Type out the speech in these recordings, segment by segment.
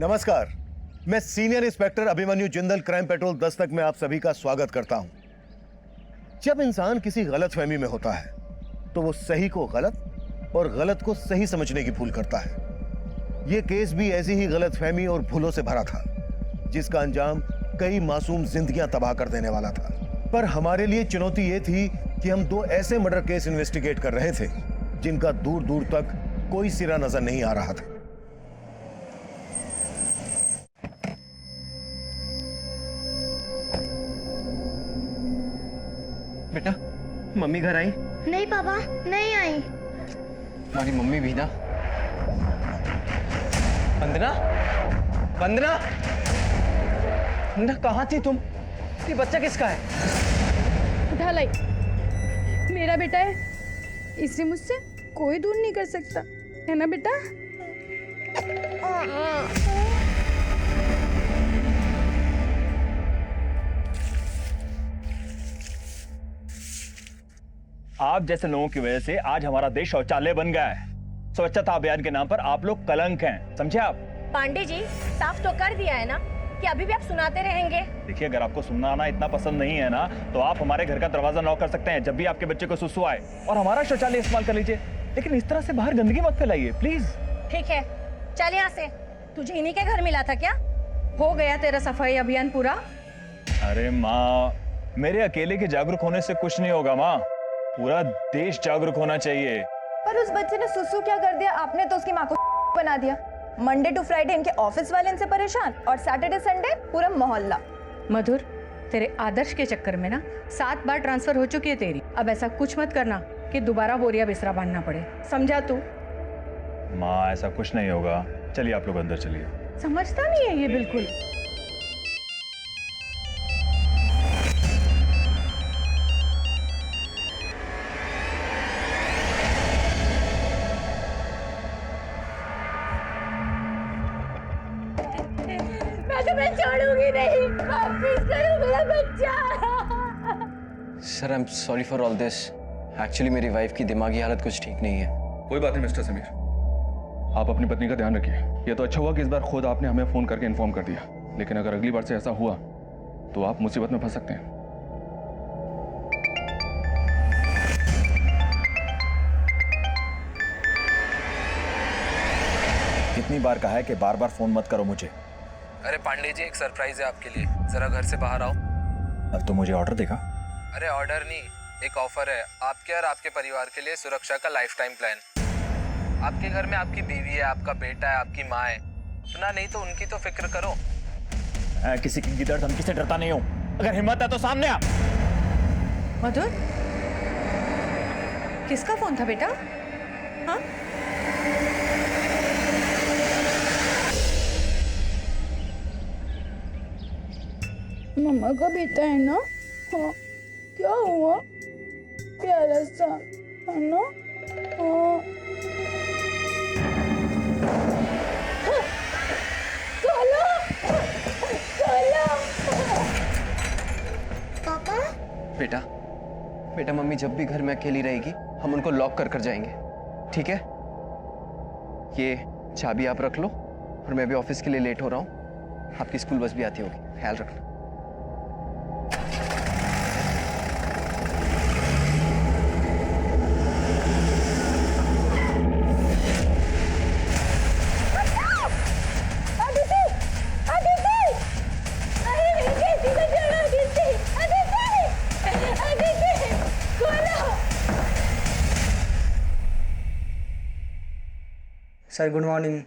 नमस्कार, मैं senior inspector Abhimanyu Jindal crime petrol Dastak में आप सभी का स्वागत करता हूं। जब इंसान किसी गलतफहमी में होता है तो वो सही को गलत और गलत को सही समझने की भूल करता है। यह केस भी ऐसी ही गलतफहमी और भूलों से भरा था, जिसका अंजाम कई मासूम जिंदगियां तबाह कर देने वाला था। पर हमारे लिए चुनौती यह थी कि हम दो ऐसे मर्डर केस इन्वेस्टिगेट कर रहे थे जिनका दूर दूर तक कोई सिरा नजर नहीं आ रहा था। बेटा, मम्मी घर आई? नहीं पापा, नहीं आई। हमारी मम्मी भी ना। वंदना, वंदना, वंदना कहाँ थी तुम? ये बच्चा किसका है? उठा लाई, मेरा बेटा है, इसे मुझसे कोई दूर नहीं कर सकता, है ना बेटा? आप जैसे लोगों की वजह से आज हमारा देश शौचालय बन गया है। स्वच्छता अभियान के नाम पर आप लोग कलंक हैं, समझे आप? पांडे जी, साफ तो कर दिया है ना कि अभी भी आप सुनाते रहेंगे। देखिए, अगर आपको सुनना इतना पसंद नहीं है ना, तो आप हमारे घर का दरवाजा नॉक कर सकते हैं जब भी आपके बच्चे को सुसु आए, और हमारा शौचालय इस्तेमाल कर लीजिए। लेकिन इस तरह से बाहर गंदगी मत फैलाइए प्लीज। ठीक है, चल यहाँ से। तुझे इन्हीं के घर मिला था क्या? हो गया तेरा सफाई अभियान पूरा? अरे माँ, मेरे अकेले के जागरूक होने से कुछ नहीं होगा माँ, पूरा देश जागरूक होना चाहिए। पर उस बच्चे ने सुसु क्या कर दिया? आपने तो उसकी माँ को बना दिया। मंडे टू फ्राइडे इनके ऑफिस वाले इनसे परेशान, और सैटरडे संडे पूरा मोहल्ला। मधुर, तेरे आदर्श के चक्कर में ना 7 बार ट्रांसफर हो चुकी है तेरी। अब ऐसा कुछ मत करना कि दोबारा बोरिया बिस्तरा बांधना पड़े, समझा तू? माँ, ऐसा कुछ नहीं होगा, चलिए आप लोग अंदर चलिए। समझता नहीं है ये बिल्कुल। मैं तुम्हें छोड़ूंगी नहीं, वापस करो मेरा बच्चा। Sir, I am sorry for all this. Actually मेरी वाइफ की दिमागी हालत कुछ ठीक नहीं है। कोई बात नहीं मिस्टर समीर, आप अपनी पत्नी का ध्यान रखिए। ये तो अच्छा हुआ कि इस बार खुद आपने हमें फोन करके इन्फॉर्म कर दिया, लेकिन अगर अगली बार से ऐसा हुआ तो आप मुसीबत में फंस सकते हैं। कितनी बार कहा है कि बार बार फोन मत करो मुझे। अरे पांडे जी, एक सरप्राइज है आपके लिए, जरा घर से बाहर आओ। अब तो मुझे ऑर्डर देगा? अरे ऑर्डर नहीं, एक ऑफर है आपके और आपके परिवार के लिए, सुरक्षा का लाइफ टाइम प्लान। आपके घर में आपकी बीवी है, आपका बेटा है, आपकी माँ है, अपना नहीं तो उनकी तो फिक्र करो। मैं किसी की गिदड़ धमकी से डरता नहीं हूँ, अगर हिम्मत है तो सामने आ। मधुर, किसका फोन था बेटा? हाँ? मम्मा का बेटा है ना? हाँ, क्या हुआ? प्यारा सा है ना? हाँ। खोलो, खोलो। पापा? बेटा, बेटा मम्मी जब भी घर में अकेली रहेगी हम उनको लॉक कर कर जाएंगे, ठीक है? ये चाबी आप रख लो, और मैं भी ऑफिस के लिए लेट हो रहा हूँ। आपकी स्कूल बस भी आती होगी, ख्याल रखना। Sir good morning.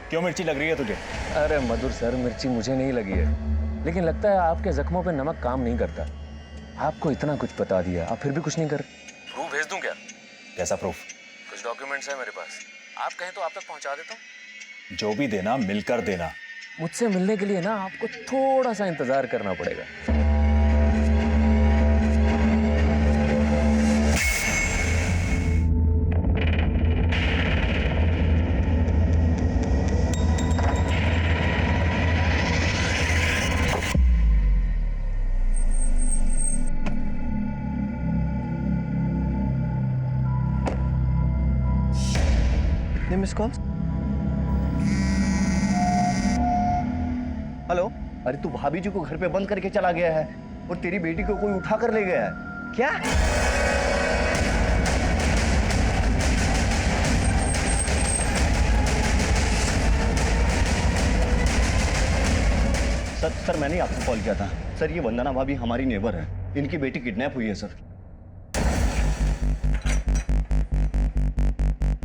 क्यों मिर्ची लग रही है तुझे? अरे मधुर सर, मिर्ची मुझे नहीं लगी है, लेकिन लगता है आपके जख्मों पे नमक काम नहीं करता। आपको इतना कुछ बता दिया, आप फिर भी कुछ नहीं कर। प्रूफ भेज दूं क्या? कैसा प्रूफ? कुछ डॉक्यूमेंट्स है मेरे पास, आप कहें तो आप तक पहुंचा देता हूँ। जो भी देना मिलकर देना। मुझसे मिलने के लिए ना आपको थोड़ा सा इंतजार करना पड़ेगा। Miss call. हेलो, अरे तू भाभी जी को घर पे बंद करके चला गया है और तेरी बेटी को कोई उठा कर ले गया है क्या? सर मैंने आपको कॉल किया था सर। ये वंदना भाभी हमारी नेबर है, इनकी बेटी किडनैप हुई है सर।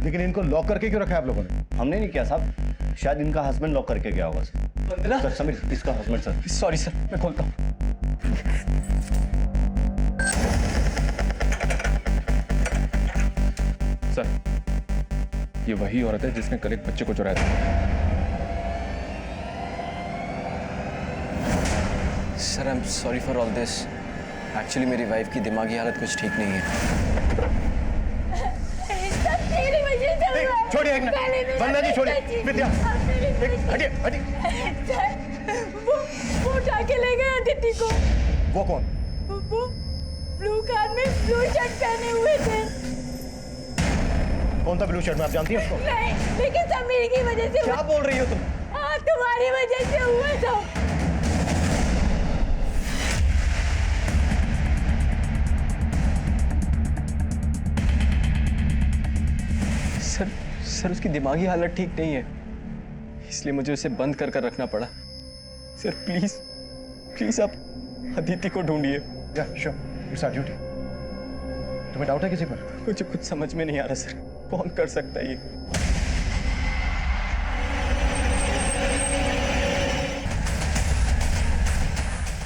लेकिन इनको लॉक करके क्यों रखा है आप लोगों ने? हमने नहीं किया साहब, शायद इनका हस्बैंड लॉक करके गया होगा सर। वंदना? सर समीर, इसका हस्बैंड सर। सॉरी सर, मैं खोलता हूँ। सर, ये वही औरत है जिसने कल एक बच्चे को चुराया था। Sir I am sorry for all this. Actually मेरी वाइफ की दिमागी हालत कुछ ठीक नहीं है। सब तेरी वजह से हुआ है। छोड़िए एक मिनट, वंदना जी छोड़िए। विद्या, हटिए हटिए। वो उठा के ले गए अदिति को। वो कौन? वो ब्लू कार में ब्लू शर्ट पहने हुए थे। कौन था ब्लू शर्ट में, आप जानती हैं उसको? नहीं, लेकिन समीर की वजह से क्या हुआ। बोल रही हो तुम? हाँ, तुम्हारी वजह से हुआ था। सर उसकी दिमागी हालत ठीक नहीं है, इसलिए मुझे उसे बंद कर कर रखना पड़ा। सर प्लीज प्लीज आप अदिति को ढूंढिए। या श्योर, इट्स आवर ड्यूटी। तुम्हें डाउट है किसी पर? मुझे कुछ समझ में नहीं आ रहा सर, कौन कर सकता है ये?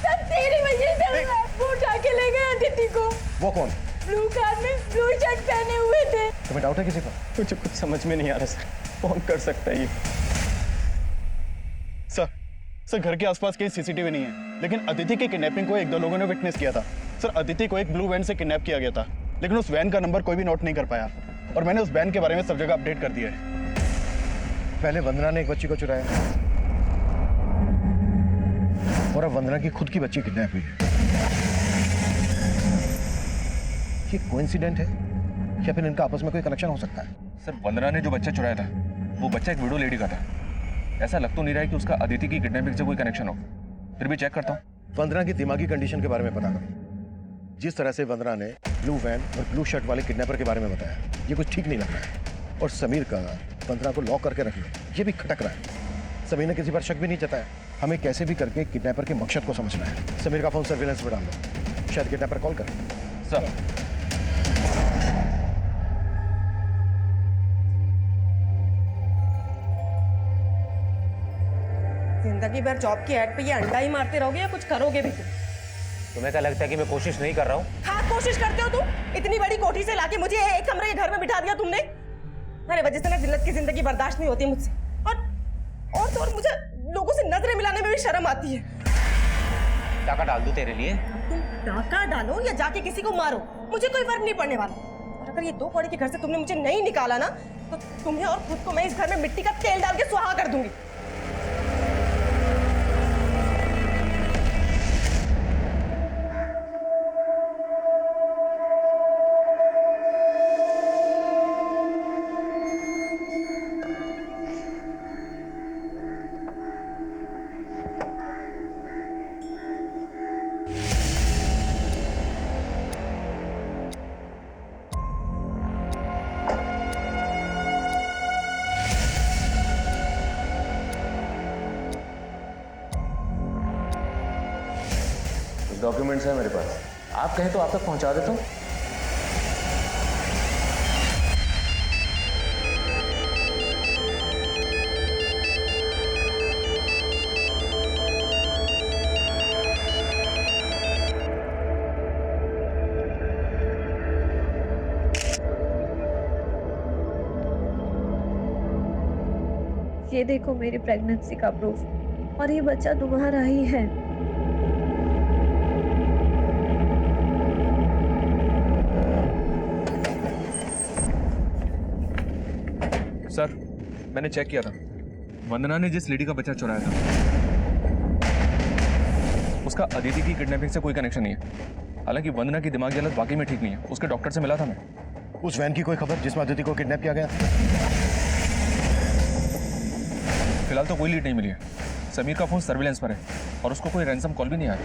सब तेरी वजह से हुआ है। वो उठा के ले गए अदिति को। वो कौन? ब्लू कार में ब्लू शर्ट पहने हुए थे। तुम्हें डाउट है किसी पर? मुझे कुछ समझ में नहीं आ रहा सर, कौन कर सकता है ये? सर घर के आसपास कहीं सीसीटीवी नहीं है, लेकिन अदिति की किडनैपिंग को एक दो लोगों ने विटनेस किया था। सर अदिति को एक ब्लू वैन से किडनैप किया गया था, लेकिन उस वैन का नंबर कोई भी नोट नहीं कर पाया और मैंने उस वैन के बारे में सब जगह अपडेट कर दिया है। पहले वंदना ने एक बच्ची को चुराया और अब वंदना की खुद की बच्ची किडनैप हुई है। ये कोइंसिडेंट है या फिर इनका आपस में कोई कनेक्शन हो सकता है? सर, वंदना ने जो बच्चा चुराया था वो बच्चा एक विडो लेडी का था। ऐसा लग तो नहीं रहा है कि उसका अदिति की किडनैपिंग से कोई कनेक्शन हो, फिर भी चेक करता हूँ। वंदना की दिमागी कंडीशन के बारे में पता करो। जिस तरह से वंदना ने ब्लू वैन और ब्लू शर्ट वाले किडनैपर के बारे में बताया, ये कुछ ठीक नहीं लग रहा है। और समीर का वंदना को लॉक करके रख लो, ये भी खटक रहा है। समीर ने किसी पर शक भी नहीं जताया। हमें कैसे भी करके किडनैपर के मकसद को समझना है। समीर का फोन सर्विलेंस पे डाल दो, शायद किडनैपर कॉल करे। सर, जिंदगी भर जॉब की ऐड पे ये अंडा ही मारते रहोगे या कुछ करोगे भी तुम? तुम्हें क्या लगता है कि मैं कोशिश नहीं कर रहा हूँ? हाँ कोशिश करते हो तुम। इतनी बड़ी कोठी से लाके मुझे एक कमरे के घर में बिठा दिया तुमने। मेरे वजह से ना जिल्लत की जिंदगी बर्दाश्त नहीं होती मुझसे। और मुझे लोगों से नजरें मिलाने में भी शर्म आती है। टाका डाल दूं तेरे लिए? तुम टाका डालो या जाके किसी को मारो, मुझे कोई फर्क नहीं पड़ने वाला। और अगर ये दो कौड़ी के घर से तुमने मुझे नहीं निकाला ना, तो तुम्हें और खुद को मैं इस घर में मिट्टी का तेल डाल के सुहा कर दूंगी। डॉक्यूमेंट्स है मेरे पास, आप कहें तो आप तक पहुंचा देता हूँ। ये देखो मेरी प्रेगनेंसी का प्रूफ, और ये बच्चा तुम्हारा ही है। सर, मैंने चेक किया था, वंदना ने जिस लेडी का बच्चा चुराया था उसका अदिति की किडनैपिंग से कोई कनेक्शन नहीं है। हालांकि वंदना की दिमागी हालत वाकई में ठीक नहीं है, उसके डॉक्टर से मिला था मैं। उस वैन की कोई खबर जिसमें अदिति को किडनैप किया गया? फिलहाल तो कोई लीड नहीं मिली है। समीर का फोन सर्विलेंस पर है और उसको कोई रैंसम कॉल भी नहीं आया।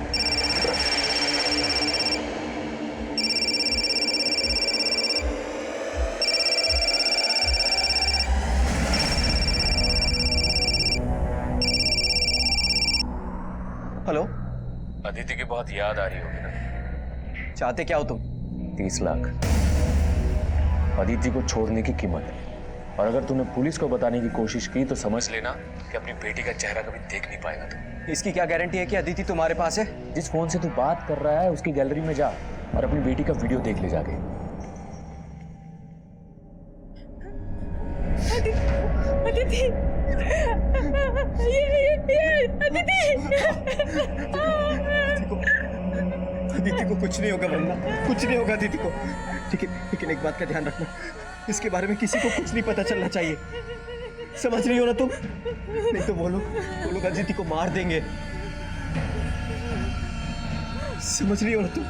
हेलो। अदिति की बहुत याद आ रही होगी ना? चाहते क्या हो तुम? 30 लाख अदिति को छोड़ने की कीमत है। और अगर तूने पुलिस को बताने की कोशिश की तो समझ लेना कि अपनी बेटी का चेहरा कभी देख नहीं पाएगा तू। इसकी क्या गारंटी है कि अदिति तुम्हारे पास है? जिस फोन से तू बात कर रहा है उसकी गैलरी में जा और अपनी बेटी का वीडियो देख ले जाके। अदिति, अदिति को कुछ नहीं होगा वरना कुछ नहीं होगा अदिति को। लेकिन एक बात का ध्यान रखना, इसके बारे में किसी को कुछ नहीं पता चलना चाहिए। समझ रही हो ना तुम? नहीं तो वो लोग अदिति को मार देंगे। समझ रही हो ना तुम?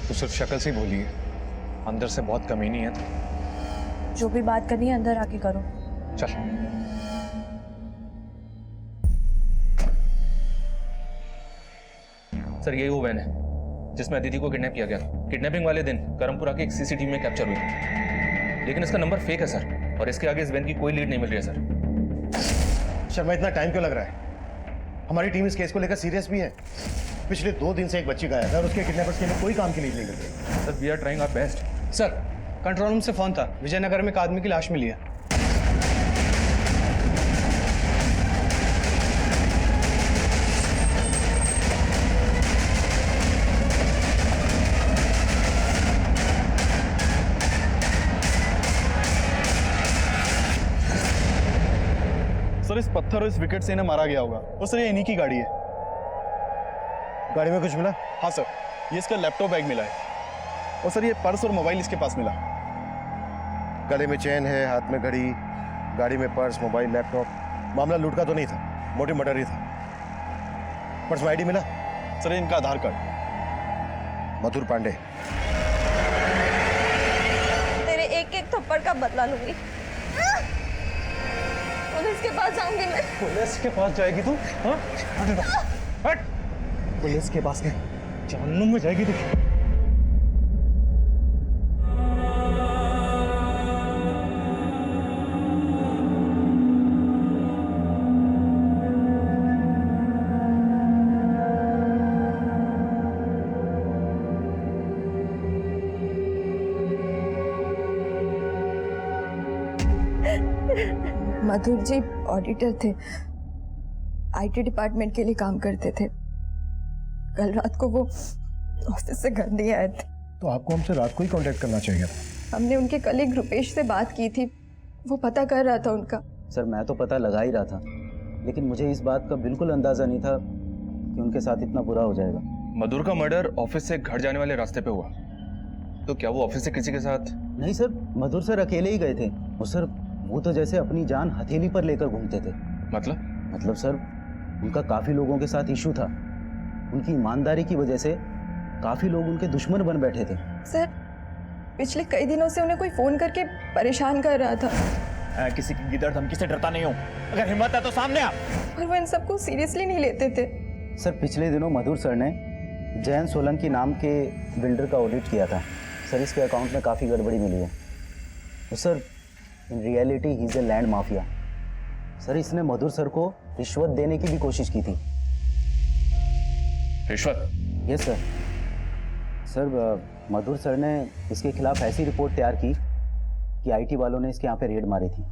तो सिर्फ शक्ल से ही बोली है, अंदर से बहुत कमीनी है। जो भी बात करनी है अंदर आके करो। चल। सर यही वो वैन है जिसमें अदिति को किडनैप किया गया था। किडनैपिंग वाले दिन करमपुरा के एक सीसीटीवी में कैप्चर हुई थी, लेकिन इसका नंबर फेक है सर, और इसके आगे इस वैन की कोई लीड नहीं मिल रही है सर। शर्मा, इतना टाइम क्यों लग रहा है? हमारी टीम इस केस को लेकर सीरियस भी है। पिछले 2 दिन से एक बच्ची गायब है और उसके किडनैपर्स के लिए कोई काम की लीड नहीं मिल रही। Sir we are trying our best. Sir control room से फोन था, विजयनगर में एक आदमी की लाश मिली है। सर इस पत्थर और इस विकेट से इन्हें मारा गया होगा। और सर ये इन्हीं की गाड़ी है। गाड़ी में कुछ मिला? हाँ सर, ये इसका लैपटॉप बैग मिला है और सर ये पर्स और मोबाइल इसके पास मिला। गले में चेन है, हाथ में घड़ी, गाड़ी में पर्स, मोबाइल, लैपटॉप। मामला लूट का तो नहीं था, मोटी मर्डर ही था। पर्स में आईडी मिला? सर इनका आधार कार्ड। मधुर पांडे। तेरे एक एक थप्पड़ का बदला लूंगी। पुलिस के पास जाऊंगी मैं। पुलिस के पास जाएगी तू? हाँ? हट! पुलिस के पास नहीं, जहन्नुम में जाएगी तू। मधुर जी ऑडिटर थे, आईटी डिपार्टमेंट के लिए काम करते थे। कल रात को वो ऑफिस से घर नहीं आए थे। तो आपको हमसे रात को ही कांटेक्ट करना चाहिए था। हमने उनके कलीग रुपेश से बात की थी, वो पता कर रहा था उनका। सर मैं तो पता लगा ही रहा था, लेकिन मुझे इस बात का बिल्कुल अंदाजा नहीं था कि उनके साथ इतना बुरा हो जाएगा। मधुर का मर्डर ऑफिस से घर जाने वाले रास्ते पे हुआ, तो क्या वो ऑफिस से किसी के साथ? नहीं सर, मधुर सर अकेले ही गए थे। और सर वो तो जैसे अपनी जान हथेली पर लेकर घूमते थे। मतलब सर उनका काफी लोगों के साथ इशू था। उनकी ईमानदारी की वजह से काफी लोग उनके दुश्मन बन बैठे थे। सर पिछले कई दिनों से उन्हें कोई फोन करके परेशान कर रहा था। किसी की गिदड़ धमकी से डरता नहीं हूँ, अगर हिम्मत है तो सामने आ। और वो इन सबको सीरियसली नहीं लेते थे। सर पिछले दिनों मधुर सर ने जैन सोलंकी नाम के बिल्डर का ऑडिट किया था। सर इसके अकाउंट में काफ़ी गड़बड़ी मिली है। तो sir in reality he is a land mafia. Sir इसने मधुर सर को रिश्वत देने की भी कोशिश की थी। रिश्वत? Yes sir. सर मधुर सर ने इसके खिलाफ ऐसी रिपोर्ट तैयार की कि आईटी वालों ने इसके यहाँ पे रेड मारी थी।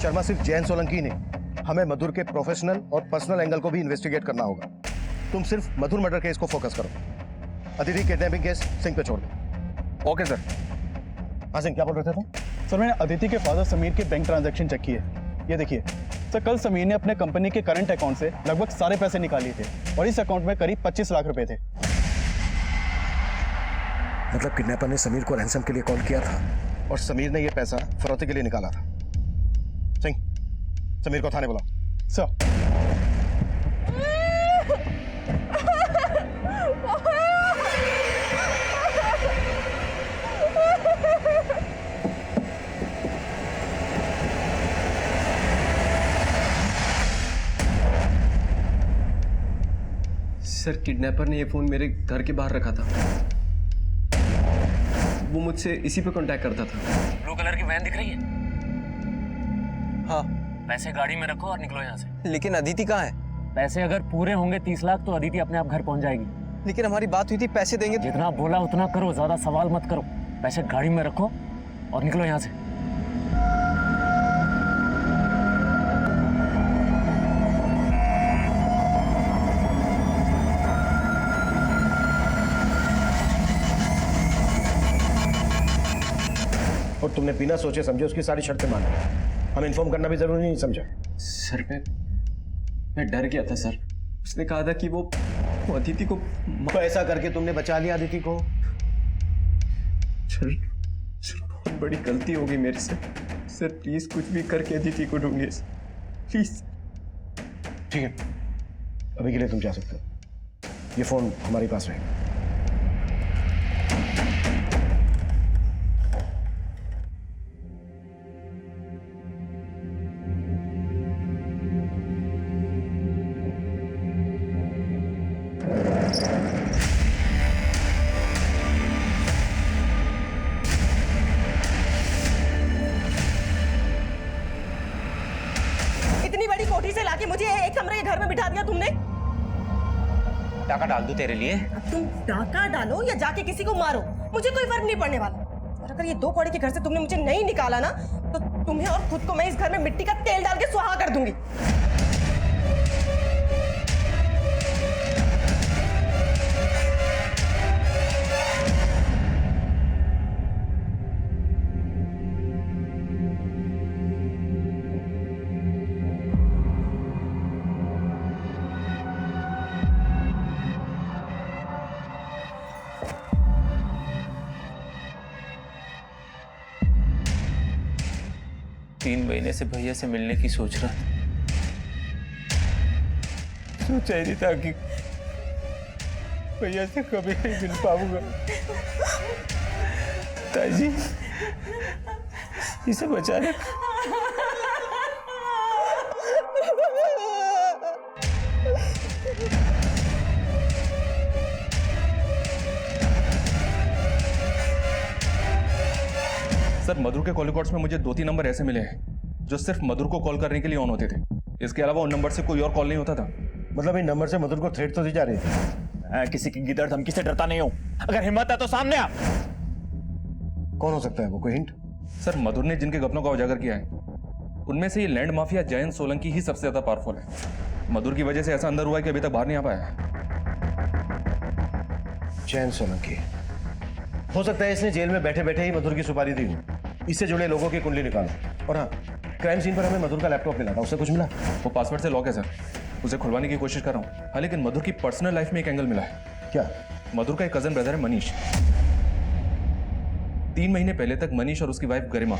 शर्मा सिर्फ जैन सोलंकी नहीं, हमें मधुर के प्रोफेशनल और पर्सनल एंगल को भी इन्वेस्टिगेट करना होगा। तुम सिर्फ मधुर मर्डर केस को फोकस करो, अदिति किडनैपिंग केस सिंह पे छोड़ दो। Okay sir. हाँ सिंह, क्या बोल रहे थे तुम? सर मैंने अदिति के फादर समीर के बैंक ट्रांजैक्शन चेक किए। ये देखिए सर, कल समीर ने अपने कंपनी के करंट अकाउंट से लगभग सारे पैसे निकाले थे और इस अकाउंट में करीब 25 लाख रुपए थे। मतलब किडनैपर ने समीर को रैंसम के लिए कॉल किया था और समीर ने यह पैसा फिरौती के लिए निकाला था। सिंह, समीर को थाने बुलाओ। सर। सर, किडनैपर ने ये फोन मेरे घर के बाहर रखा था। वो मुझसे इसी पे कांटेक्ट करता था। ब्लू कलर की वैन दिख रही है? हाँ। पैसे गाड़ी में रखो और निकलो यहाँ से। लेकिन अदिति कहाँ है? पैसे अगर पूरे होंगे 30 लाख तो अदिति अपने आप घर पहुंच जाएगी। लेकिन हमारी बात हुई थी, पैसे देंगे। जितना बोला उतना करो, ज्यादा सवाल मत करो। पैसे गाड़ी में रखो और निकलो यहाँ से। और तुमने बिना सोचे समझे उसकी सारी शर्तें मान ली। हमें इन्फॉर्म करना भी जरूरी नहीं समझा? सर मैं डर गया था सर। उसने कहा था कि वो अदिति को तो ऐसा करके तुमने बचा लिया अदिति को? सर बहुत बड़ी गलती हो गई मेरे से। सर प्लीज कुछ भी करके अदिति को ढूंढिए प्लीज। ठीक है, अभी के लिए तुम जा सकते हो। ये फोन हमारे पास रहेगा। इतनी बड़ी कोठी से लाके मुझे एक कमरे के घर में बिठा दिया तुमने। टाका डाल दूं तेरे लिए? अब तुम डाका डालो या जाके किसी को मारो, मुझे कोई फर्क नहीं पड़ने वाला। और अगर ये 2 कौड़े के घर से तुमने मुझे नहीं निकाला ना, तो तुम्हें और खुद को मैं इस घर में मिट्टी का तेल डाल के सुहा कर दूंगी। तीन महीने से भैया से मिलने की सोच रहा था। सोचा ही नहीं था कि भैया से कभी नहीं मिल पाऊंगा। ताजी इसे बचा ले। सर, मधुर के कॉल रिकॉर्ड्स में मुझे 2-3 नंबर ऐसे मिले हैं जो सिर्फ मधुर को कॉल करने के लिए ऑन होते थे। इसके अलावा उन नंबर से कोई और कॉल नहीं होता था। मतलब इन नंबर से मधुर को थ्रेट तो दी जा रही थी? मैं किसी की गिदड़ धमकी से डरता नहीं हूं। अगर हिम्मत है तो सामने आ। कौन हो सकता है वो? कोई हिंट? सर, मधुर ने जिनके घपलों का उजागर किया है उनमें से ये लैंड माफिया जयंत सोलंकी ही सबसे ज्यादा पावरफुल है। मधुर की वजह से ऐसा अंदर हुआ है कि अभी तक बाहर नहीं आ पाया। जयंत सोलंकी हो सकता है इसने जेल में बैठे बैठे ही मधुर की सुपारी दी हो। इससे जुड़े लोगों की कुंडली निकालो। और हाँ, क्राइम सीन पर हमें मधुर का लैपटॉप मिला था, उससे कुछ मिला? वो पासवर्ड से लॉक है सर, उसे खुलवाने की कोशिश कर रहा हूँ। हाँ, लेकिन मधुर की पर्सनल लाइफ में एक एंगल मिला है। क्या? मधुर का एक कजन ब्रदर है मनीष। 3 महीने पहले तक मनीष और उसकी वाइफ गरिमा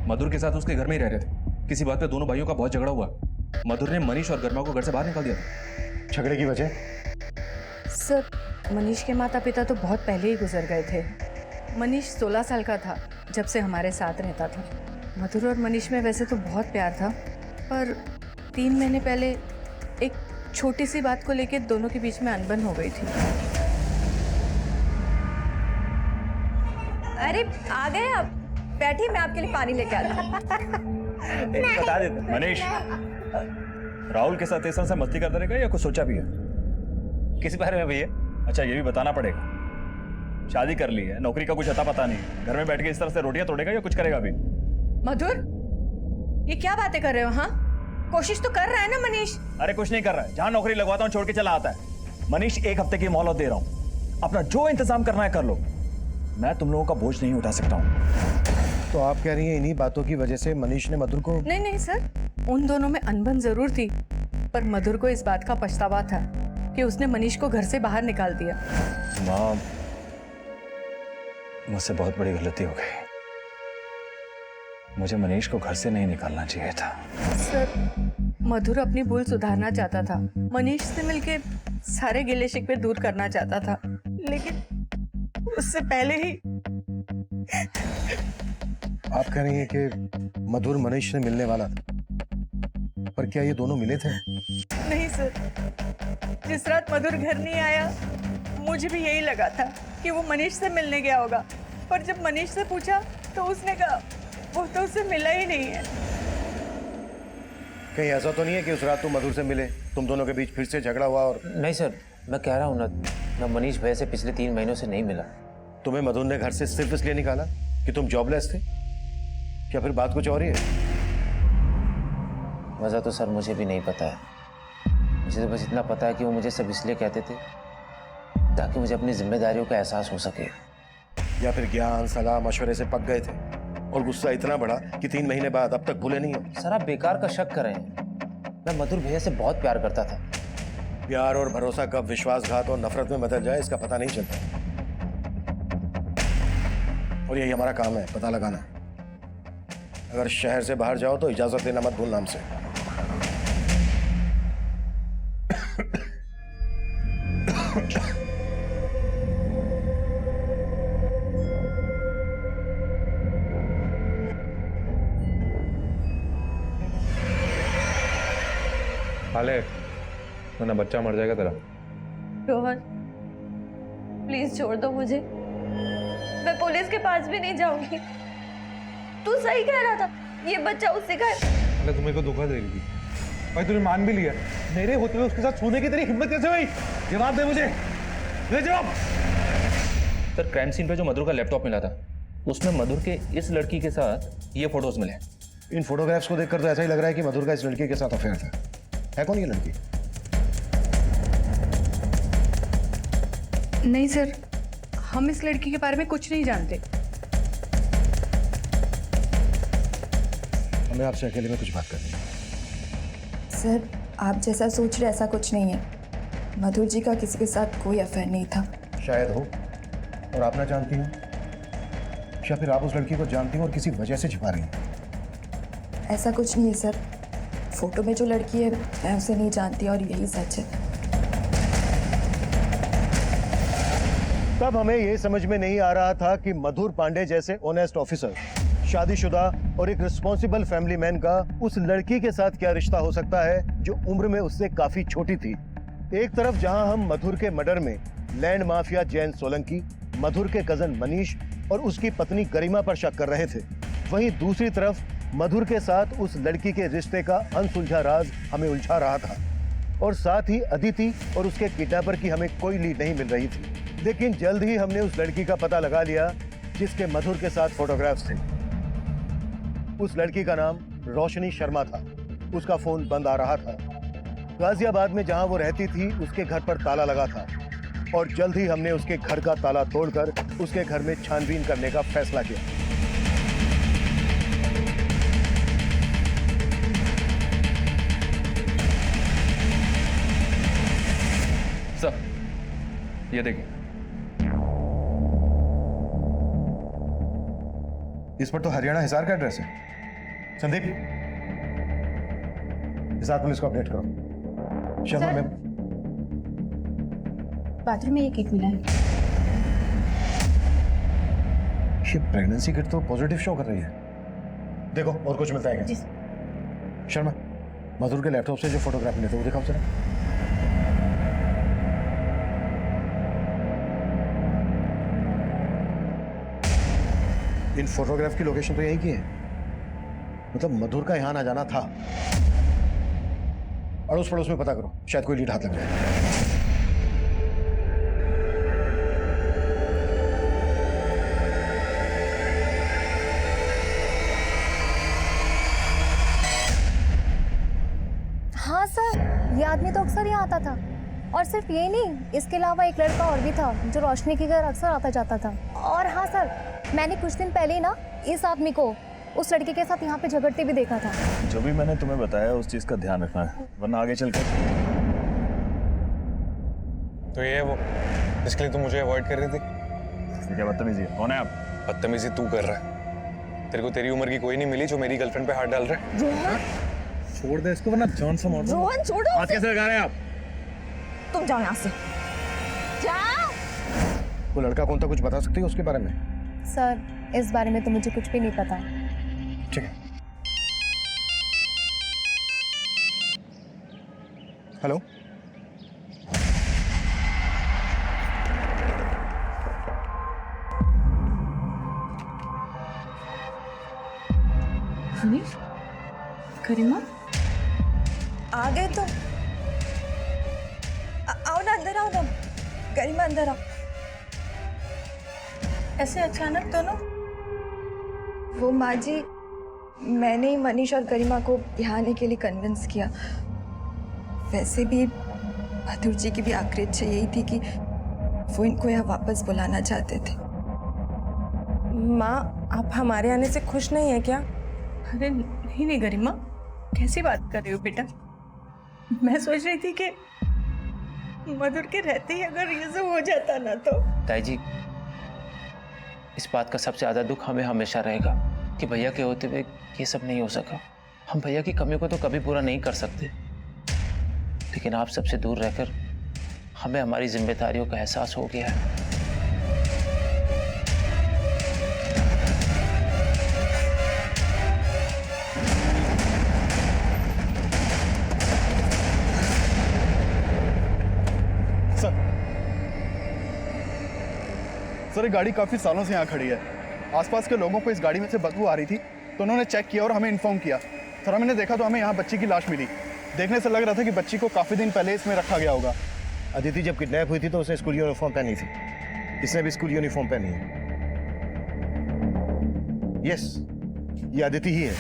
मधुर के साथ उसके घर में ही रह रहे थे। किसी बात पे दोनों भाइयों का बहुत झगड़ा हुआ। मधुर ने मनीष और गरिमा को घर से बाहर निकाल दिया था। झगड़े की वजह? सर, मनीष के माता पिता तो बहुत पहले ही गुजर गए थे। मनीष 16 साल का था जब से हमारे साथ रहता था। मधुर और मनीष में वैसे तो बहुत प्यार था, पर 3 महीने पहले एक छोटी सी बात को लेकर दोनों के बीच में अनबन हो गई थी। अरे आ गए आप, बैठिए, मैं आपके लिए पानी लेके आती हूँ। बता देते मनीष, राहुल के साथ ऐसा मस्ती करता रहेगा या कुछ सोचा भी है? किस बारे में भैया? अच्छा, ये भी बताना पड़ेगा। शादी कर ली है, नौकरी का कुछ अता पता नहीं, घर में बैठ के इस तरह से रोटियां तोड़ेगा या कुछ करेगा अभी? मधुर, ये क्या बातें कर रहे हो? हाँ, कोशिश तो कर रहा है ना मनीष। अरे कुछ नहीं कर रहा है, जहां नौकरी लगवाता हूं छोड़ के चला आता है। मनीष 1 हफ्ते की मोहलत दे रहा हूं, अपना जो इंतजाम करना है कर लो, मैं तुम लोगों का बोझ नहीं उठा सकता हूं। तो आप कह रही हैं इन्हीं बातों की वजह से मनीष ने मधुर को? नहीं नहीं सर, उन दोनों में अनबन जरूर थी, पर मधुर को इस बात का पछतावा था कि उसने मनीष को घर से बाहर निकाल दिया। माँ, मुझसे बहुत बड़ी गलती हो गई। मुझे मनीष को घर से नहीं निकालना चाहिए था। सर, मधुर अपनी भूल सुधारना चाहता था, मनीष से मिलके सारे गिले शिकवे दूर करना चाहता था, लेकिन उससे पहले ही। आप कह रही हैं कि मधुर मनीष से मिलने वाला था, पर क्या ये दोनों मिले थे? नहीं सर, जिस रात मधुर घर नहीं आया मुझे भी यही लगा था कि वो मनीष से मिलने गया होगा, पर जब मनीष से पूछा तो उसने कहा वो तो उससे मिला ही नहीं है। कहीं ऐसा तो नहीं है कि उस रात तुम मधुर से मिले, तुम दोनों के बीच फिर से झगड़ा हुआ? और नहीं सर, मैं कह रहा हूँ ना, मैं मनीष भैया से पिछले 3 महीनों से नहीं मिला। तुम्हें मधुर ने घर से सिर्फ इसलिए निकाला कि तुम जॉबलेस थे? क्या फिर बात कुछ और ही है? वजह तो सर मुझे भी नहीं पता है। मुझे तो बस इतना पता है कि वो मुझे सब इसलिए कहते थे ताकि मुझे अपनी जिम्मेदारियों का एहसास हो सके। या फिर ज्ञान सलाह मशवरे से पक गए थे और गुस्सा इतना बढ़ा कि 3 महीने बाद अब तक भूले नहीं हो? सर आप बेकार का शक कर रहे हैं। मैं मधुर भैया से बहुत प्यार करता था। प्यार और भरोसा कब विश्वासघात और नफरत में बदल जाए इसका पता नहीं चलता, और यही हमारा काम है, पता लगाना। अगर शहर से बाहर जाओ तो इजाजत देना मत भूलना हमसे। हाले, वरना बच्चा मर जाएगा तेरा। रोहन, प्लीज छोड़ दो मुझे, मैं पुलिस के पास भी नहीं जाऊंगी। तू सही कह रहा था, ये बच्चा उससे का है। तुम्हें को धोखा दे रही थी भाई, तूने मान भी लिया। मेरे होते हुए उसके साथ सोने की तेरी हिम्मत कैसे हुई? जवाब दे मुझे, दे जवाब। सर, क्राइम सीन पे जो मधुर का लैपटॉप मिला था उसमें मधुर के इस लड़की के साथ ये फोटोज मिले। इन फोटोग्राफ्स को देखकर तो ऐसा ही लग रहा है कि मधुर का इस लड़की के साथ अफेयर था। है कौन ये लड़की? नहीं सर, हम इस लड़की के बारे में कुछ नहीं जानते। हमें आपसे अकेले में कुछ बात करनी है। सर, आप जैसा सोच रहे ऐसा कुछ नहीं है। मधुर जी का किसी के साथ कोई अफेयर नहीं था। शायद हो, और आप ना जानती हो, या फिर आप उस लड़की को जानती हो और किसी वजह से छिपा रही हैं। ऐसा कुछ नहीं है सर, फोटो में जो लड़की है मैं उसे नहीं जानती और यही सच है। तब हमें यह समझ में नहीं आ रहा था कि मधुर पांडे जैसे ऑनेस्ट ऑफिसर, शादीशुदा और एक रिस्पॉन्सिबल फैमिली मैन का उस लड़की के साथ क्या रिश्ता हो सकता है जो उम्र में उससे काफी छोटी थी। एक तरफ जहां हम मधुर के मर्डर में लैंड माफिया जैन सोलंकी, मधुर के कजन मनीष और उसकी पत्नी गरिमा पर शक कर रहे थे, वहीं दूसरी तरफ मधुर के साथ उस लड़की के रिश्ते का अनसुलझा राज हमें उलझा रहा था, और साथ ही अदिति और उसके किडनैपर की हमें कोई लीड नहीं मिल रही थी। लेकिन जल्द ही हमने उस लड़की का पता लगा लिया जिसके मधुर के साथ फोटोग्राफ्स थे। उस लड़की का नाम रोशनी शर्मा था। उसका फोन बंद आ रहा था। गाजियाबाद में जहां वो रहती थी उसके घर पर ताला लगा था, और जल्द ही हमने उसके घर का ताला तोड़कर उसके घर में छानबीन करने का फैसला किया। सर, ये देखिए। इस पर तो हरियाणा हिसार का एड्रेस है। संदीप, हिसार पुलिस को अपडेट करो। शर्मा मैम, बाथरूम में एक किट मिला है। ये प्रेगनेंसी किट तो पॉजिटिव शो कर रही है। देखो और कुछ मिलता है क्या? शर्मा, मधुर के लैपटॉप से जो फोटोग्राफ मिले थे वो दिखाओ जरा। इन फोटोग्राफ की लोकेशन तो यही की है, मतलब मधुर का यहां ना जाना था। अड़ोस पड़ोस में पता करो, शायद कोई लीड हाथ लग जाए। अक्सर यहाँ आता था। और सिर्फ ये नहीं, इसके अलावा एक लड़का और भी था जो रोशनी के घर अक्सर आता जाता था। और हाँ सर, मैंने कुछ दिन पहले ना इस आदमी को उस लड़के के साथ यहाँ पे झगड़ते भी देखा था। जो भी मैंने तुम्हें बताया उस चीज का ध्यान रखना है, वरना आगे चल कर। तो ये है वो जिसके लिए तुम मुझे अवॉइड कर रही थी? ये क्या बदतमीजी है? कौन है आप? बदतमीजी तू कर रहा है। तेरे को तेरी उम्र की कोई नहीं मिली जो मेरी गर्लफ्रेंड पे हाथ डाल रहा है। रोहन, छोड़ दे इसको वरना जान से मार दूंगा। रोहन छोड़ो। हाथ कैसे लगा रहे हैं आप? तुम जाओ यहाँ से, जाओ। वो लड़का कौन था, कुछ बता सकती है उसके बारे में? सर, इस बारे में तो मुझे कुछ भी नहीं पता। ठीक है। हेलो, मनीष, करीमा, आ गए तो आओ ना, अंदर आओ ना। गरिमा अंदर आओ। ऐसे अचानक दोनों? वो माँ जी, मैंने ही मनीष और गरिमा को यहाँ आने के लिए कन्विंस किया। वैसे भी मधुर जी की भी आखिरी इच्छा यही थी कि वो इनको यहाँ वापस बुलाना चाहते थे। माँ, आप हमारे आने से खुश नहीं है क्या? अरे नहीं नहीं गरिमा, कैसी बात कर रही हो बेटा? मैं सोच रही थी कि मधुर के रहते ही अगर ये सब हो जाता ना तो। ताई जी, इस बात का सबसे ज्यादा दुख हमें हमेशा रहेगा कि भैया के होते हुए ये सब नहीं हो सका। हम भैया की कमी को तो कभी पूरा नहीं कर सकते, लेकिन आप सबसे दूर रहकर हमें हमारी जिम्मेदारियों का एहसास हो गया है। सर, ये गाड़ी काफ़ी सालों से यहाँ खड़ी है। आसपास के लोगों को इस गाड़ी में से बदबू आ रही थी, तो उन्होंने चेक किया और हमें इन्फॉर्म किया। सर, हमने देखा तो हमें यहाँ बच्ची की लाश मिली। देखने से लग रहा था कि बच्ची को काफ़ी दिन पहले इसमें रखा गया होगा। अदिति जब किडनैप हुई थी तो उसने स्कूल यूनिफॉर्म पहनी थी। इसने भी स्कूल यूनिफॉर्म पहनी है। यस, ये अदिति ही है।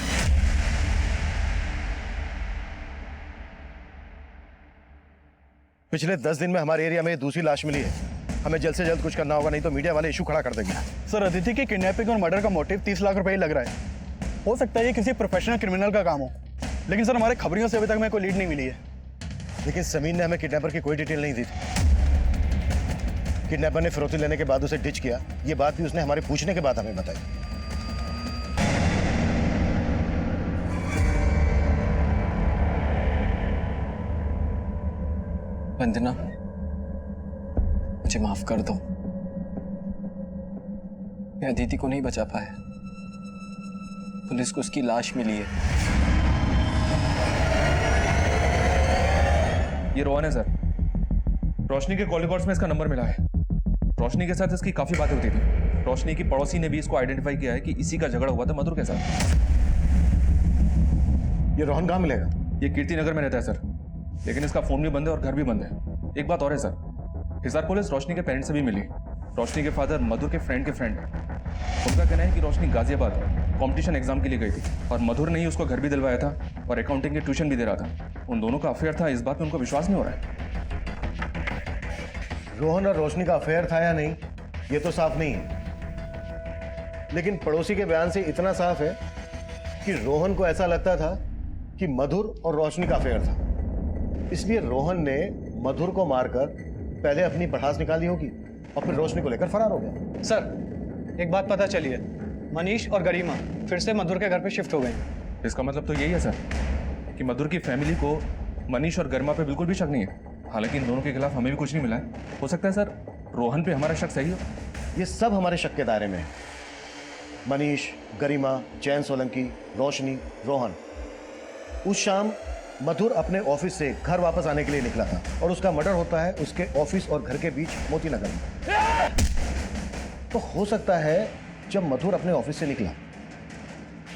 पिछले 10 दिन में हमारे एरिया में दूसरी लाश मिली है। हमें जल्द से जल्द कुछ करना होगा, नहीं तो मीडिया वाले इशू खड़ा कर देंगे। सर, अदिति की किडनैपिंग और मर्डर का मोटिव 30 लाख रुपए ही लग रहा है। हो सकता है ये किसी प्रोफेशनल क्रिमिनल का काम हो, लेकिन सर हमारे खबरियों से अभी तक हमें कोई लीड नहीं मिली है। लेकिन समीर ने हमें किडनैपर की कोई डिटेल नहीं दी थी। किडनैपर ने फिरौती लेने के बाद उसे डिच किया, ये बात भी उसने हमारे पूछने के बाद हमें बताई। वंदना, मुझे माफ कर दो। मैं अदिति को नहीं बचा पाया। पुलिस को उसकी लाश मिली है। ये रोहन है सर। रोशनी के कॉल रिकॉर्ड्स में इसका नंबर मिला है। रोशनी के साथ इसकी काफी बातें होती थी। रोशनी की पड़ोसी ने भी इसको आइडेंटिफाई किया है कि इसी का झगड़ा हुआ था मधुर के साथ। ये रोहन कहाँ मिलेगा? ये कीर्ति नगर में रहता है सर, लेकिन इसका फोन भी बंद है और घर भी बंद है। एक बात और है सर, हिसार पुलिस रोशनी के पेरेंट्स से भी मिली। रोशनी के फादर मधुर के फ्रेंड है। उनका कहना है कि रोशनी गाजियाबाद कंपटीशन एग्जाम के लिए गई थी और मधुर ने ही उसको घर भी दिलवाया था और अकाउंटिंग के ट्यूशन भी दे रहा था। उन दोनों का अफेयर था, इस बात में उनको विश्वास नहीं हो रहा है। रोहन और रोशनी का अफेयर था या नहीं, ये तो साफ नहीं है, लेकिन पड़ोसी के बयान से इतना साफ है कि रोहन को ऐसा लगता था कि मधुर और रोशनी का अफेयर था। इसलिए रोहन ने मधुर को मारकर पहले अपनी पठास निकाली होगी और फिर रोशनी को लेकर फरार हो गया। सर, एक बात पता चली है, मनीष और गरिमा फिर से मधुर के घर पे शिफ्ट हो गए। इसका मतलब तो यही है सर कि मधुर की फैमिली को मनीष और गरिमा पे बिल्कुल भी शक नहीं है। हालांकि इन दोनों के खिलाफ हमें भी कुछ नहीं मिला है। हो सकता है सर रोहन पे हमारा शक सही हो। ये सब हमारे शक के दायरे में है। मनीष, गरिमा, जैन सोलंकी, रोशनी, रोहन। उस शाम मधुर अपने ऑफिस से घर वापस आने के लिए निकला था और उसका मर्डर होता है उसके ऑफिस और घर के बीच मोती नगर में। तो हो सकता है जब मधुर अपने ऑफिस से निकला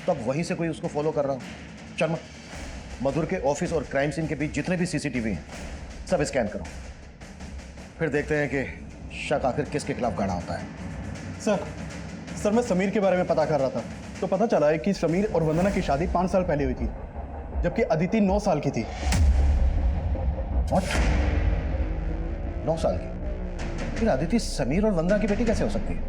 तब वहीं से कोई उसको फॉलो कर रहा हो। शर्मा, मधुर के ऑफिस और क्राइम सीन के बीच जितने भी सीसीटीवी हैं सब स्कैन करो, फिर देखते हैं कि शक आखिर किसके खिलाफ गाड़ा होता है। सर मैं समीर के बारे में पता कर रहा था तो पता चला है कि समीर और वंदना की शादी 5 साल पहले हुई थी, जबकि अदिति 9 साल की थी। What? 9 साल की? फिर अदिति समीर और वंदना की बेटी कैसे हो सकती है?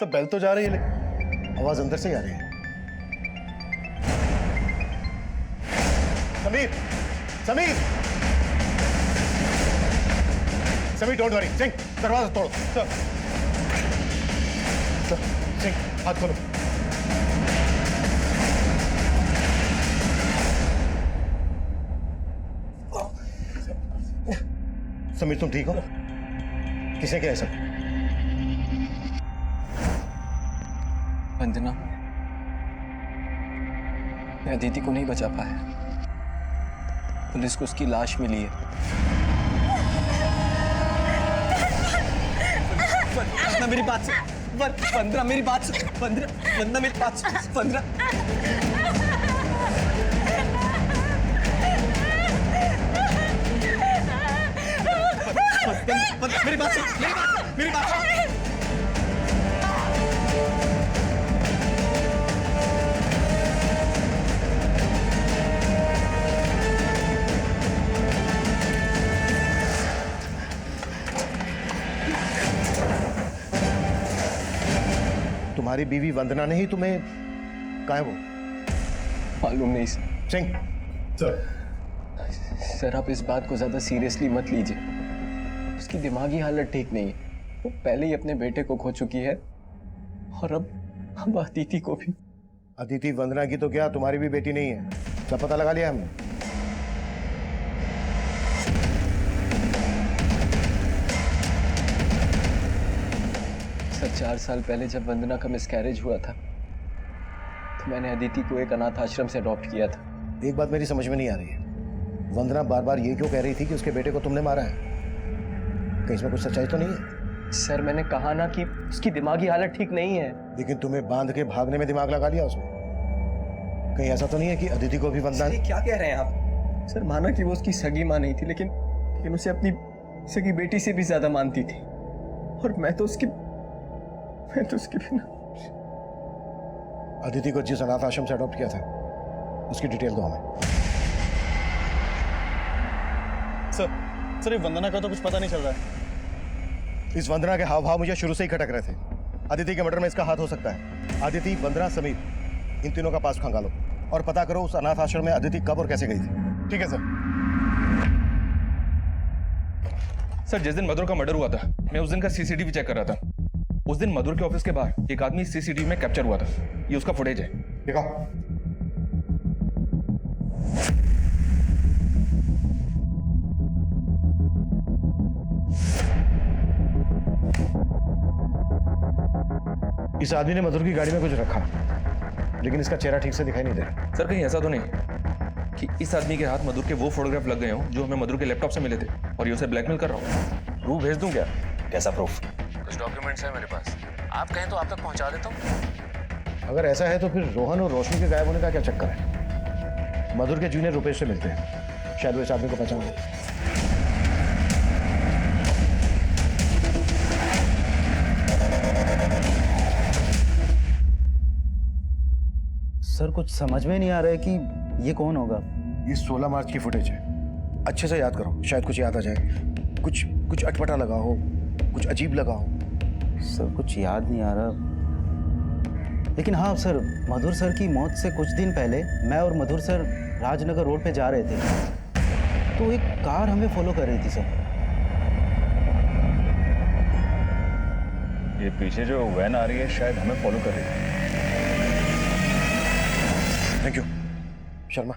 सब बेल तो जा रही है लेकिन आवाज अंदर से ही आ रही है। Sameer, Sameer, Sameer, don't worry. सिंह, दरवाजा तोड़ो। सर, सिंह, हाथ खोलो। समीर, तुम ठीक हो? किसे क्या है सब? वंदना, मैं अदिति को नहीं बचा पाया। पुलिस को उसकी लाश मिली है। वंदना मेरी बात सुन। वंदना मेरी बात सुन। वंदना मेरी बात सुन। वंदना मेरी बात सुन। मेरी बात सुन। तुम्हारी बीवी वंदना ने ही तुम्हें कहा है वो? मालूम नहीं सर। सिंह, सर आप इस बात को ज्यादा सीरियसली मत लीजिए। उसकी दिमागी हालत ठीक नहीं है। वो पहले ही अपने बेटे को खो चुकी है और अब अदिति को भी। अदिति वंदना की तो क्या तुम्हारी भी बेटी नहीं है, सब पता लगा लिया हमने। सर 4 साल पहले जब वंदना का मिसकैरेज हुआ था तो मैंने अदिति को एक अनाथ आश्रम से अडॉप्ट किया था। एक बात मेरी समझ में नहीं आ रही है, वंदना बार बार ये क्यों कह रही थी कि उसके बेटे को तुमने मारा है? कहीं इसमें कुछ सच्चाई तो नहीं है? सर मैंने कहा ना कि उसकी दिमागी हालत ठीक नहीं है। लेकिन तुम्हें बांध के भागने में दिमाग लगा लिया उसने। कहीं ऐसा तो नहीं है कि अदिति को भी वंदना? क्या कह रहे हैं आप? सर माना कि वो उसकी सगी मां नहीं थी, लेकिन उसे अपनी सगी बेटी से भी ज्यादा मानती थी। और मैं तो उसके बिना। अदिति को जिस अनाथ आश्रम से अडॉप्ट किया था उसकी डिटेल दो हमें। सर ये वंदना का तो कुछ पता नहीं चल रहा है। इस वंदना के हाव भाव मुझे शुरू से ही खटक रहे थे। अदिति के मर्डर में इसका हाथ हो सकता है। अदिति, वंदना, समीर, इन तीनों का पास खंगालो और पता करो उस अनाथ आश्रम में अदिति कब और कैसे गई थी। ठीक है सर। सर जिस दिन मधुर का मर्डर हुआ था मैं उस दिन का सीसीटीवी चेक कर रहा था। उस दिन मधुर के ऑफिस के बाहर एक आदमी सीसीटीवी में कैप्चर हुआ था। ये उसका फुटेज है। देखो। इस आदमी ने मधुर की गाड़ी में कुछ रखा, लेकिन इसका चेहरा ठीक से दिखाई नहीं दे रहा। सर कहीं ऐसा तो नहीं कि इस आदमी के हाथ मधुर के वो फोटोग्राफ लग गए हों जो हमें मधुर के लैपटॉप से मिले थे और ये उसे ब्लैकमेल कर रहा हूँ? प्रूफ भेज दूं क्या? कैसा प्रूफ? कुछ डॉक्यूमेंट्स हैं मेरे पास, आप कहें तो आप तक पहुंचा देता हूँ। अगर ऐसा है तो फिर रोहन और रोशनी के गायब होने का क्या चक्कर है? मधुर के जूनियर रुपेश से मिलते हैं, शायद वो इस आदमी को पहचान ले। सर कुछ समझ में नहीं आ रहा है कि ये कौन होगा। ये 16 मार्च की फुटेज है, अच्छे से याद करो, शायद कुछ याद आ जाए। कुछ अटपटा लगा हो, कुछ अजीब लगा हो। सर कुछ याद नहीं आ रहा, लेकिन हाँ सर, मधुर सर की मौत से कुछ दिन पहले मैं और मधुर सर राजनगर रोड पे जा रहे थे तो एक कार हमें फॉलो कर रही थी सर। ये पीछे जो वैन आ रही है शायद हमें फॉलो कर रही है। थैंक यू शर्मा,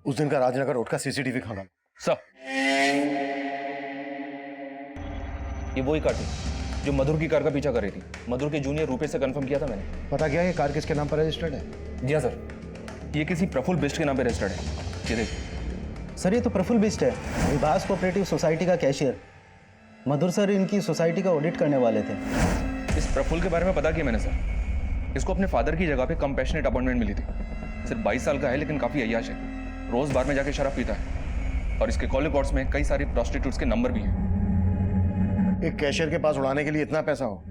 उस दिन का राजनगर रोड का सीसीटीवी खंगालो। सर ये वही कार थी जो मधुर की कार का पीछा कर रही थी। मधुर के जूनियर रुपेश से कंफर्म किया था मैंने। पता क्या ये कार किसके नाम पर रजिस्टर्ड है? जी हाँ सर, ये किसी प्रफुल्ल बिष्ट के नाम पर रजिस्टर्ड है। ये देखिए सर, ये तो प्रफुल्ल बिष्ट है, विभास कोऑपरेटिव सोसाइटी का कैशियर। मधुर सर इनकी सोसाइटी का ऑडिट करने वाले थे। इस प्रफुल्ल के बारे में पता किया मैंने सर। इसको अपने फादर की जगह पे कंपैशनेट अपॉइंटमेंट मिली थी। सिर्फ 22 साल का है लेकिन काफी अय्याश है, रोज बार में जाके शराब पीता है। और इसके कॉल रिकॉर्ड्स में कई सारी प्रोस्टिट्यूट्स के नंबर भी हैं। एक कैशियर के पास उड़ाने के लिए इतना पैसा हो,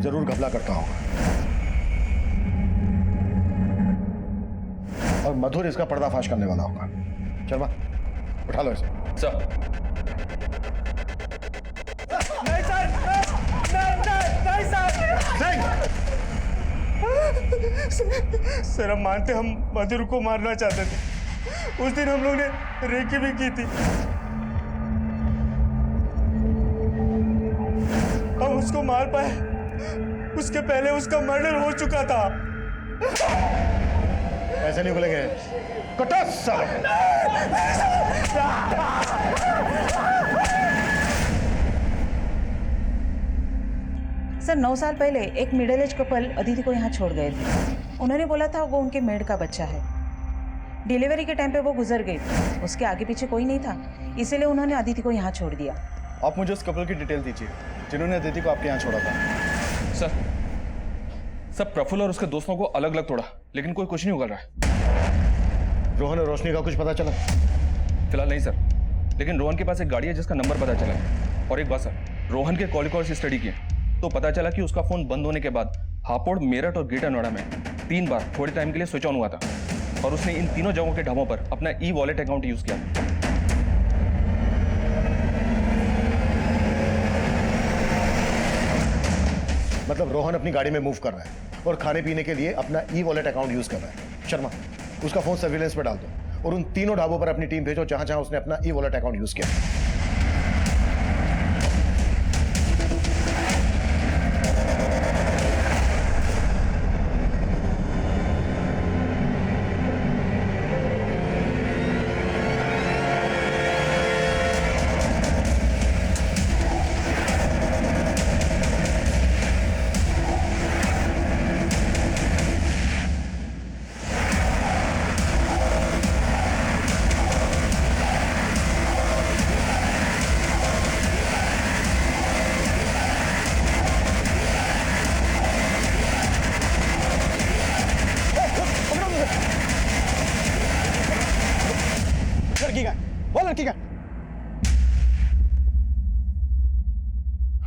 जरूर घपला करता होगा। और मधुर इसका पर्दाफाश करने वाला होगा। शर्मा, उठा लो इसे। सर। नहीं सर, नहीं सर, हम मानते हम मधुर को मारना चाहते थे। उस दिन हम लोग ने रेकी भी की थी। हम उसको मार पाए, उसके पहले उसका मर्डर हो चुका था। ऐसे नहीं खुलेंगे। कटो साले। सर 9 साल पहले एक मिडिल एज कपल अदिति को यहाँ छोड़ गए थे। उन्होंने बोला था वो उनके मेड का बच्चा है। डिलीवरी के टाइम पे वो गुजर गई, उसके आगे पीछे कोई नहीं था, इसीलिए उन्होंने अदिति को यहाँ छोड़ दिया। आप मुझे उस कपल की डिटेल दीजिए जिन्होंने अदिति को आपके यहाँ छोड़ा था। सर, प्रफुल्ल और उसके दोस्तों को अलग अलग तोड़ा, लेकिन कोई कुछ नहीं उगल रहा है। रोहन और रोशनी का कुछ पता चला? फिलहाल नहीं सर, लेकिन रोहन के पास एक गाड़ी है जिसका नंबर पता चला है। और एक बात सर, रोहन के कॉल रिकॉर्ड्स स्टडी किए तो पता चला कि उसका फोन बंद होने के बाद हापुड़, मेरठ और ग्रेटर नोएडा में 3 बार थोड़े टाइम के लिए स्विच ऑन हुआ था, और उसने इन तीनों जगहों के ढाबों पर अपना ई-वॉलेट अकाउंट यूज किया। मतलब रोहन अपनी गाड़ी में मूव कर रहा है और खाने पीने के लिए अपना ई-वॉलेट अकाउंट यूज कर रहा है। शर्मा, उसका फोन सर्विलेंस पर डाल दो और उन तीनों ढाबों पर अपनी टीम भेजो जहां जहां उसने अपना ई-वॉलेट अकाउंट यूज किया। लड़की का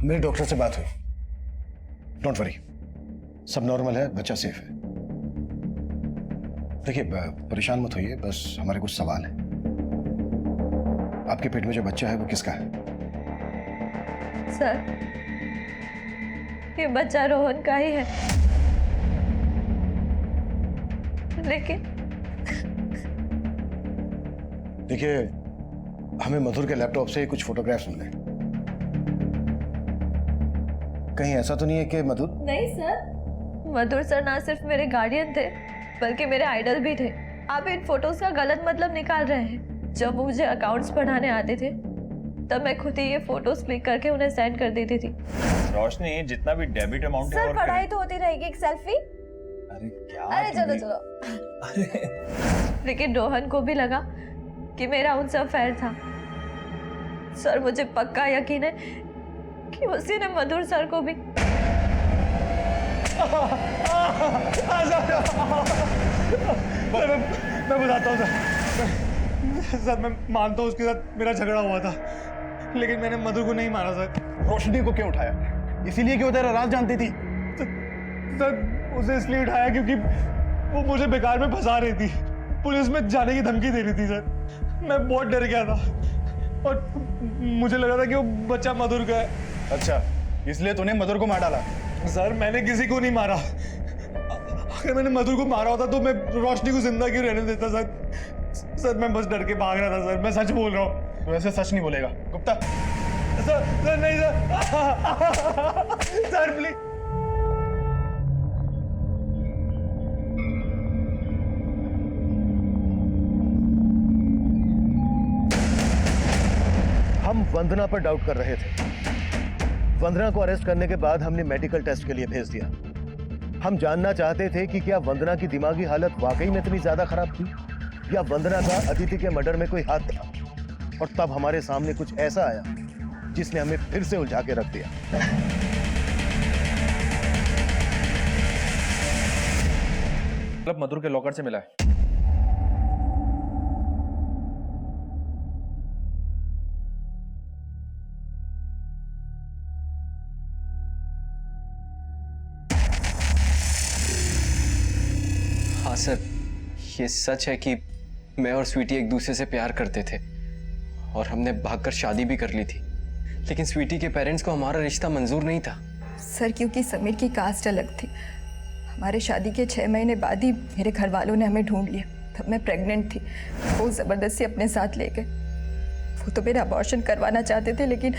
मेरे डॉक्टर से बात हुई। डोंट वरी, सब नॉर्मल है, बच्चा सेफ है। देखिए, परेशान मत होइए, बस हमारे कुछ सवाल हैं। आपके पेट में जो बच्चा है वो किसका है? सर, ये बच्चा रोहन का ही है, लेकिन देखिए, हमें मधुर के लैपटॉप से कुछ फोटोग्राफ्स मिले। कहीं ऐसा तो नहीं है कि मधुर? नहीं सर, मधुर सर ना सिर्फ मेरे गार्डियन थे बल्कि मेरे आइडल भी थे। आप इन फोटोज का गलत मतलब निकाल रहे हैं। जब वो मुझे अकाउंट्स पढ़ाने आते थे तब मैं खुद ही ये फोटोज क्लिक करके उन्हें सेंड कर देती थी। रोशनी, जितना भी डेबिट अमाउंट है सर, और पढ़ाई तो होती रहेगी, एक सेल्फी। अरे क्या? अरे चलो चलो। लेकिन रोहन को भी लगा कि मेरा उनसे अफेयर था। सर, मुझे पक्का यकीन है कि उसी ने मधुर सर को भी। मैं बताता हूँ सर, मैं मानता हूँ उसके साथ मेरा झगड़ा हुआ था, लेकिन मैंने मधुर को नहीं मारा सर। रोशनी को क्यों उठाया? इसीलिए कि वो तेरा राज जानती थी। सर, उसे इसलिए उठाया क्योंकि वो मुझे बेकार में फंसा रही थी, पुलिस में जाने की धमकी दे रही थी सर। मैं बहुत डर गया था और मुझे लगा था कि वो बच्चा मधुर का है। अच्छा, इसलिए तूने मधुर को मार डाला? सर, मैंने किसी को नहीं मारा। अगर मैंने मधुर को मारा होता तो मैं रोशनी को जिंदा क्यों रहने देता सर? सर, मैं बस डर के भाग रहा था सर, मैं सच बोल रहा हूँ। तो ऐसे सच नहीं बोलेगा गुप्ता। सर नहीं सर। Sir please. हम वंदना पर डाउट कर रहे थे। वंदना को अरेस्ट करने के बाद हमने मेडिकल टेस्ट के लिए भेज दिया। हम जानना चाहते थे कि क्या वंदना की दिमागी हालत वाकई में इतनी ज्यादा खराब थी या वंदना का अदिति के मर्डर में कोई हाथ था। और तब हमारे सामने कुछ ऐसा आया जिसने हमें फिर से उलझा के रख दिया। मतलब मधुर के लॉकर से मिला है। सर, ये सच है कि मैं और स्वीटी एक दूसरे से प्यार करते थे और हमने भागकर शादी भी कर ली थी, लेकिन स्वीटी के पेरेंट्स को हमारा रिश्ता मंजूर नहीं था। सर क्योंकि समीर की कास्ट अलग थी। हमारे शादी के 6 महीने बाद ही मेरे घर वालों ने हमें ढूंढ लिया। तब मैं प्रेग्नेंट थी, वो ज़बरदस्ती अपने साथ ले गए। वो तो मेरा अबॉर्शन करवाना चाहते थे, लेकिन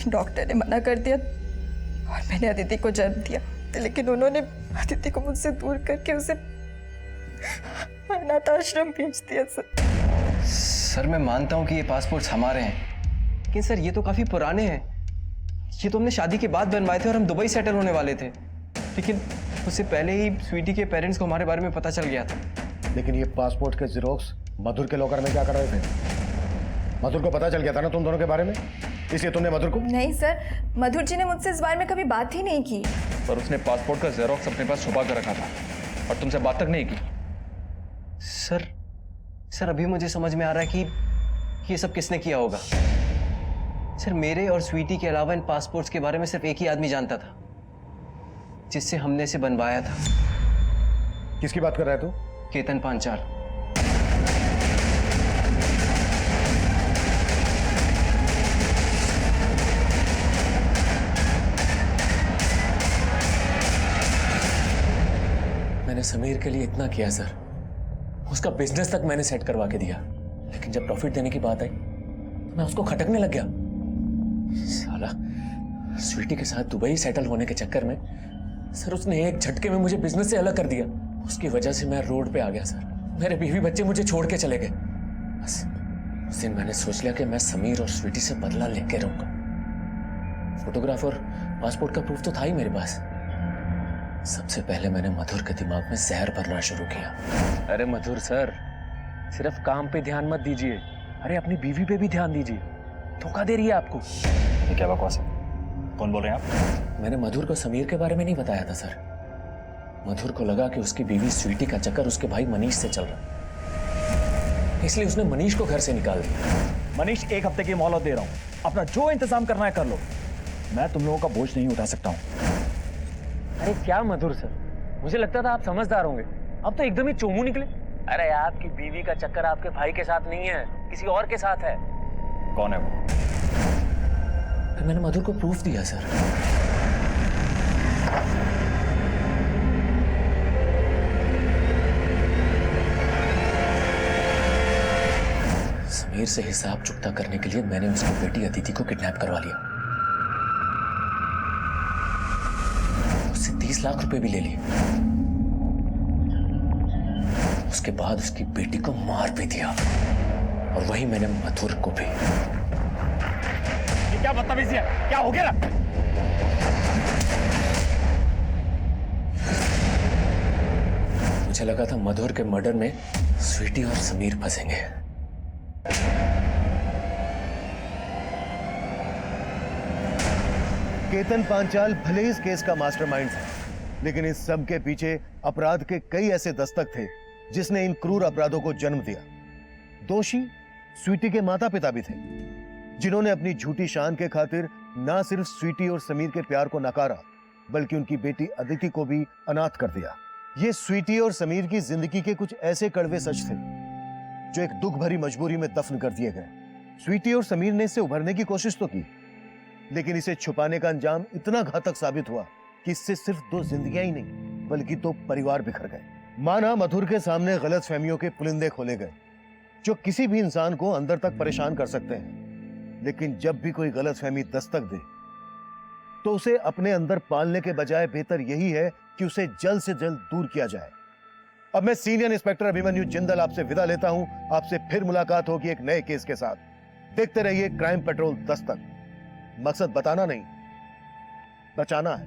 डॉक्टर ने मना कर दिया और मैंने अदिति को जन्म दिया। लेकिन उन्होंने अदिति को मुझसे दूर करके उसे अनाथ आश्रम भेज दिया। सर मैं मानता हूँ कि ये पासपोर्ट्स हमारे हैं, लेकिन सर ये तो काफ़ी पुराने हैं। ये तो हमने शादी के बाद बनवाए थे और हम दुबई सेटल होने वाले थे, लेकिन उससे पहले ही स्वीटी के पेरेंट्स को हमारे बारे में पता चल गया था। लेकिन ये पासपोर्ट के जेरोक्स मधुर के लॉकर में क्या कर रहे थे? मधुर को पता चल गया था ना तुम दोनों के बारे में, इसलिए तुमने मधुर को? नहीं सर, मधुर जी ने मुझसे इस बारे में कभी बात ही नहीं की। पर उसने पासपोर्ट का जेरोक्स अपने पास छुपा कर रखा था और तुमसे बात तक नहीं की। सर अभी मुझे समझ में आ रहा है कि ये सब किसने किया होगा। सर मेरे और स्वीटी के अलावा इन पासपोर्ट्स के बारे में सिर्फ एक ही आदमी जानता था, जिससे हमने इसे बनवाया था। किसकी बात कर रहा है तू? केतन पांचाल। मैंने समीर के लिए इतना किया सर, उसका बिजनेस तक मैंने सेट करवा के दिया, लेकिन जब प्रॉफिट देने की बात आई तो मैं उसको खटकने लग गया। साला स्वीटी के साथ दुबई सेटल होने के चक्कर में सर उसने एक झटके में मुझे बिजनेस से अलग कर दिया। उसकी वजह से मैं रोड पे आ गया सर। मेरे बीवी बच्चे मुझे छोड़ के चले गए। बस उस दिन मैंने सोच लिया कि मैं समीर और स्वीटी से बदला लेके रहूंगा। फोटोग्राफ और पासपोर्ट का प्रूफ तो था ही मेरे पास। सबसे पहले मैंने मधुर के दिमाग में जहर भरना शुरू किया। अरे मधुर सर, सिर्फ काम पे ध्यान मत दीजिए, अरे अपनी बीवी पे भी ध्यान दीजिए। धोखा दे रही है आपको। ये क्या बकवास है? कौन बोल रहे हैं आप? मैंने मधुर को समीर के बारे में नहीं बताया था सर। मधुर को लगा कि उसकी बीवी स्वीटी का चक्कर उसके भाई मनीष से चल रहा है, इसलिए उसने मनीष को घर से निकाल दिया। मनीष, 1 हफ्ते की मोहलत दे रहा हूं, अपना जो इंतजाम करना है कर लो। मैं तुम लोगों का बोझ नहीं उठा सकता हूं। अरे क्या मधुर सर, मुझे लगता था आप समझदार होंगे, अब तो एकदम ही चोमू निकले। अरे आपकी बीवी का चक्कर आपके भाई के साथ नहीं है, किसी और के साथ है। कौन है वो? मैंने मधुर को प्रूफ दिया सर। समीर से हिसाब चुकता करने के लिए मैंने उसकी बेटी अदिति को किडनैप करवा लिया। उससे 30 लाख रुपए भी ले लिए। उसके बाद उसकी बेटी को मार भी दिया, और वही मैंने मधुर को भी। ये क्या बदतमीजी है? क्या हो गया? मुझे लगा था मधुर के मर्डर में स्वीटी और समीर फंसेंगे। केतन पांचाल भले इस केस का मास्टरमाइंड है, लेकिन इस सब के पीछे अपराध के कई ऐसे दस्तक थे जिसने इन क्रूर अपराधों को जन्म दिया। दोषी स्वीटी के माता पिता भी थे, जिन्होंने अपनी झूठी शान के खातिर ना सिर्फ स्वीटी और समीर के प्यार को नकारा, बल्कि उनकी बेटी अदिति को भी अनाथ कर दिया। ये स्वीटी और समीर की जिंदगी के कुछ ऐसे कड़वे सच थे जो एक दुख भरी मजबूरी में दफन कर दिए गए। स्वीटी और समीर ने इससे उभरने की कोशिश तो की, लेकिन इसे छुपाने का अंजाम इतना घातक साबित हुआ कि इससे सिर्फ 2 जिंदगियां ही नहीं बल्कि 2 परिवार बिखर गए। माना मधुर के सामने गलतफहमियों के पुलिंदे खोले गए जो किसी भी इंसान को अंदर तक परेशान कर सकते हैं, लेकिन जब भी कोई गलतफहमी दस्तक दे तो उसे अपने अंदर पालने के बजाय बेहतर यही है कि उसे जल्द से जल्द दूर किया जाए। अब मैं सीनियर इंस्पेक्टर अभिमन्यु जिंदल आपसे विदा लेता हूं। आपसे फिर मुलाकात होगी एक नए केस के साथ। देखते रहिए क्राइम पेट्रोल दस्तक। मकसद बताना नहीं, बचाना है।